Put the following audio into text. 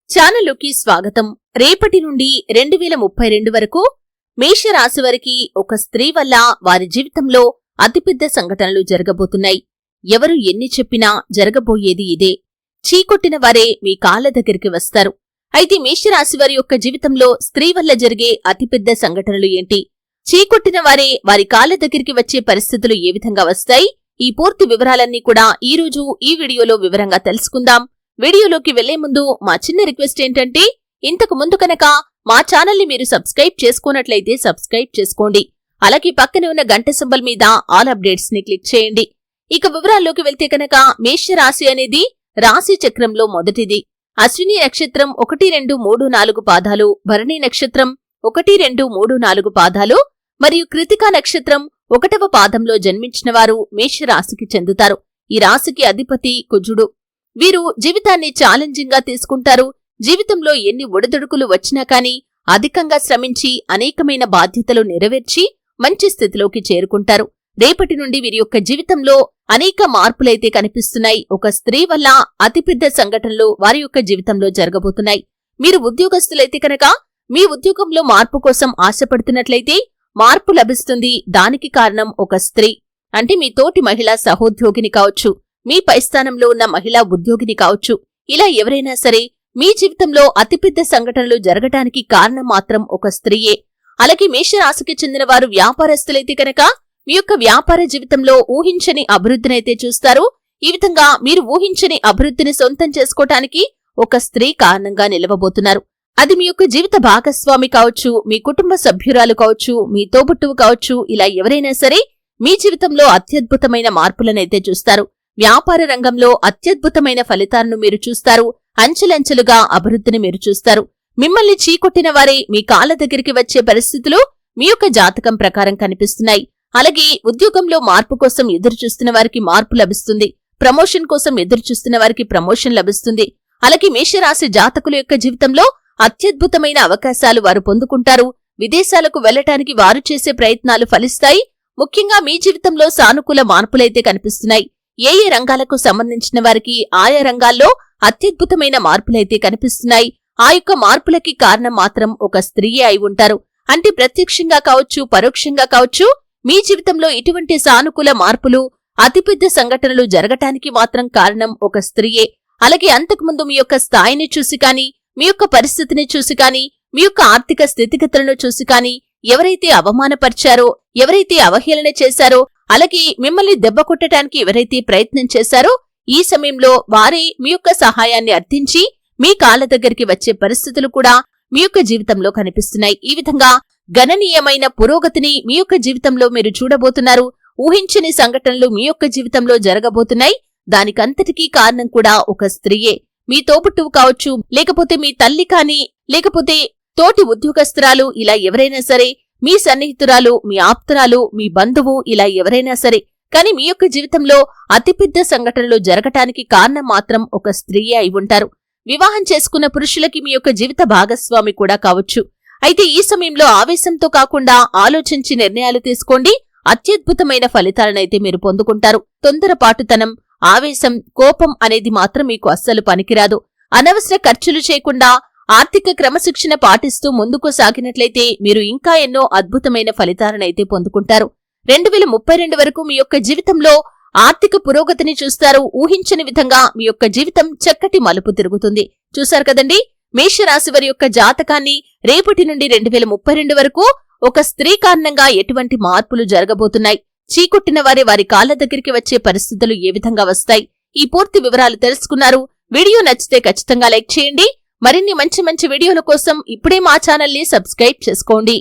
ఛానల్లోకి స్వాగతం. రేపటి నుండి 2032 వరకు మేషరాశి వారికి ఒక స్త్రీ వల్ల వారి జీవితంలో అతిపెద్ద సంఘటనలు జరగబోతున్నాయి. ఎవరు ఎన్ని చెప్పినా జరగబోయేది ఇదే. చీకొట్టిన వారే మీ కాళ్ల దగ్గరికి వస్తారు. అయితే మేషరాశి వారి యొక్క జీవితంలో స్త్రీ వల్ల జరిగే అతిపెద్ద సంఘటనలు ఏంటి? చీకొట్టిన వారే వారి కాళ్ల దగ్గరికి వచ్చే పరిస్థితులు ఏ విధంగా వస్తాయి? ఈ పూర్తి వివరాలన్నీ కూడా ఈ రోజు ఈ వీడియోలో వివరంగా తెలుసుకుందాం. వీడియోలోకి వెళ్లే ముందు మా చిన్న రిక్వెస్ట్ ఏంటంటే, ఇంతకు ముందు కనుక మా ఛానల్ ని మీరు సబ్స్క్రైబ్ చేసుకున్నట్లయితే సబ్స్క్రైబ్ చేసుకోండి. అలాగే పక్కనే ఉన్న గంట సింబల్ మీద ఆల్ అప్డేట్స్ ని క్లిక్ చేయండి. ఇక వివరాల్లోకి వెళ్తే కనుక మేషరాశి అనేది రాశి చక్రంలో మొదటిది. అశ్విని నక్షత్రం 1, 2, 3, 4 పాదాలు, భరణి నక్షత్రం 1, 2, 3, 4 పాదాలు మరియు కృతికా నక్షత్రం 1వ పాదంలో జన్మించిన వారు మేషరాశికి చెందుతారు. ఈ రాశికి అధిపతి కుజుడు. వీరు జీవితాన్ని ఛాలెంజింగ్ గా తీసుకుంటారు. జీవితంలో ఎన్ని ఒడిదుడుకులు వచ్చినా కాని అధికంగా శ్రమించి అనేకమైన బాధ్యతలు నెరవేర్చి మంచి స్థితిలోకి చేరుకుంటారు. రేపటి నుండి వీరి యొక్క జీవితంలో అనేక మార్పులైతే కనిపిస్తున్నాయి. ఒక స్త్రీ వల్ల అతిపెద్ద సంఘటనలు వారి యొక్క జీవితంలో జరగబోతున్నాయి. మీరు ఉద్యోగస్తులైతే కనుక మీ ఉద్యోగంలో మార్పు కోసం ఆశపడుతున్నట్లయితే మార్పు లభిస్తుంది. దానికి కారణం ఒక స్త్రీ. అంటే మీ తోటి మహిళా సహోద్యోగిని కావచ్చు, మీ పై స్థానంలో ఉన్న మహిళా ఉద్యోగిని కావచ్చు. ఇలా ఎవరైనా సరే మీ జీవితంలో అతిపెద్ద సంఘటనలు జరగటానికి కారణం మాత్రం ఒక స్త్రీయే. అలాగే మేషరాశికి చెందిన వారు వ్యాపారస్తులైతే కనుక మీ యొక్క వ్యాపార జీవితంలో ఊహించని అభివృద్ధినైతే చూస్తారు. ఈ విధంగా మీరు ఊహించని అభివృద్ధిని సొంతం చేసుకోవటానికి ఒక స్త్రీ కారణంగా నిలవబోతున్నారు. అది మీ యొక్క జీవిత భాగస్వామి కావచ్చు, మీ కుటుంబ సభ్యురాలు కావచ్చు, మీ తోబుట్టువు కావచ్చు. ఇలా ఎవరైనా సరే మీ జీవితంలో అత్యద్భుతమైన మార్పులనైతే చూస్తారు. వ్యాపార రంగంలో అత్యద్భుతమైన ఫలితాలను మీరు చూస్తారు. అంచెలంచెలుగా అభివృద్ధిని మీరు చూస్తారు. మిమ్మల్ని చీకొట్టిన వారే మీ కాళ్ల దగ్గరికి వచ్చే పరిస్థితులు మీ యొక్క జాతకం ప్రకారం కనిపిస్తున్నాయి. అలాగే ఉద్యోగంలో మార్పు కోసం ఎదురుచూస్తున్న వారికి మార్పు లభిస్తుంది. ప్రమోషన్ కోసం ఎదురుచూస్తున్న వారికి ప్రమోషన్ లభిస్తుంది. అలాగే మేషరాశి జాతకుల యొక్క జీవితంలో అత్యద్భుతమైన అవకాశాలు వారు పొందుకుంటారు. విదేశాలకు వెళ్లటానికి వారు చేసే ప్రయత్నాలు ఫలిస్తాయి. ముఖ్యంగా మీ జీవితంలో సానుకూల మార్పులైతే కనిపిస్తున్నాయి. ఏ రంగాలకు సంబంధించిన వారికి ఆయా రంగాల్లో అత్యద్భుతమైన మార్పులైతే కనిపిస్తున్నాయి. ఆ యొక్క మార్పులకి కారణం మాత్రం ఒక స్త్రీయే అయి ఉంటారు. అంటే ప్రత్యక్షంగా కావచ్చు, పరోక్షంగా కావచ్చు, మీ జీవితంలో ఇటువంటి సానుకూల మార్పులు, అతిపెద్ద సంఘటనలు జరగటానికి మాత్రం కారణం ఒక స్త్రీయే. అలాగే అంతకుముందు మీ యొక్క స్థాయిని చూసి కాని, మీ యొక్క పరిస్థితిని చూసి కాని, మీ యొక్క ఆర్థిక స్థితిగతులను చూసి కాని ఎవరైతే అవమానపరిచారో, ఎవరైతే అవహేళన చేశారో, అలాగే మిమ్మల్ని దెబ్బ కొట్టడానికి ఎవరైతే ప్రయత్నం చేశారో ఈ సమయంలో వారే మీ యొక్క సహాయాన్ని అర్థించి మీ కాళ్ల దగ్గరికి వచ్చే పరిస్థితులు కూడా మీ యొక్క జీవితంలో కనిపిస్తున్నాయి. ఈ విధంగా గణనీయమైన పురోగతిని మీ యొక్క జీవితంలో మీరు చూడబోతున్నారు. ఊహించని సంఘటనలు మీ యొక్క జీవితంలో జరగబోతున్నాయి. దానికంతటికీ కారణం కూడా ఒక స్త్రీయే. మీ తోబుట్టువు కావచ్చు, లేకపోతే మీ తల్లి కాని, లేకపోతే తోటి ఉద్యోగస్తురాలు, ఇలా ఎవరైనా సరే, మీ సన్నిహితురాలు, మీ ఆప్తురాలు, మీ బంధువు, ఇలా ఎవరైనా సరే. కానీ మీ యొక్క జీవితంలో అతిపెద్ద సంఘటనలు జరగటానికి కారణం మాత్రం ఒక స్త్రీయే అయి ఉంటారు. వివాహం చేసుకున్న పురుషులకి మీ యొక్క జీవిత భాగస్వామి కూడా కావచ్చు. అయితే ఈ సమయంలో ఆవేశంతో కాకుండా ఆలోచించి నిర్ణయాలు తీసుకోండి. అత్యద్భుతమైన ఫలితాలనైతే మీరు పొందుకుంటారు. తొందరపాటుతనం, ఆవేశం, కోపం అనేది మాత్రం మీకు అస్సలు పనికిరాదు. అనవసర ఖర్చులు చేయకుండా ఆర్థిక క్రమశిక్షణ పాటిస్తూ ముందుకు సాగినట్లయితే మీరు ఇంకా ఎన్నో అద్భుతమైన ఫలితాలనైతే పొందుకుంటారు. 2032 వరకు మీ యొక్క జీవితంలో ఆర్థిక పురోగతిని చూస్తారు. ఊహించని విధంగా మీ యొక్క జీవితం చక్కటి మలుపు తిరుగుతుంది. చూశారు కదండి, మేషరాశి వారి యొక్క జాతకాన్ని. రేపటి నుండి 2032 వరకు ఒక స్త్రీ కారణంగా ఎటువంటి మార్పులు జరగబోతున్నాయి, చీకొట్టిన వారే వారి కాళ్ల దగ్గరికి వచ్చే పరిస్థితులు ఏ విధంగా వస్తాయి, ఈ పూర్తి వివరాలు తెలుసుకున్నారు. వీడియో నచ్చితే ఖచ్చితంగా లైక్ చేయండి. మరిన్ని మంచి మంచి వీడియోల కోసం ఇప్పుడే మా ఛానల్ ని సబ్స్క్రైబ్ చేసుకోండి.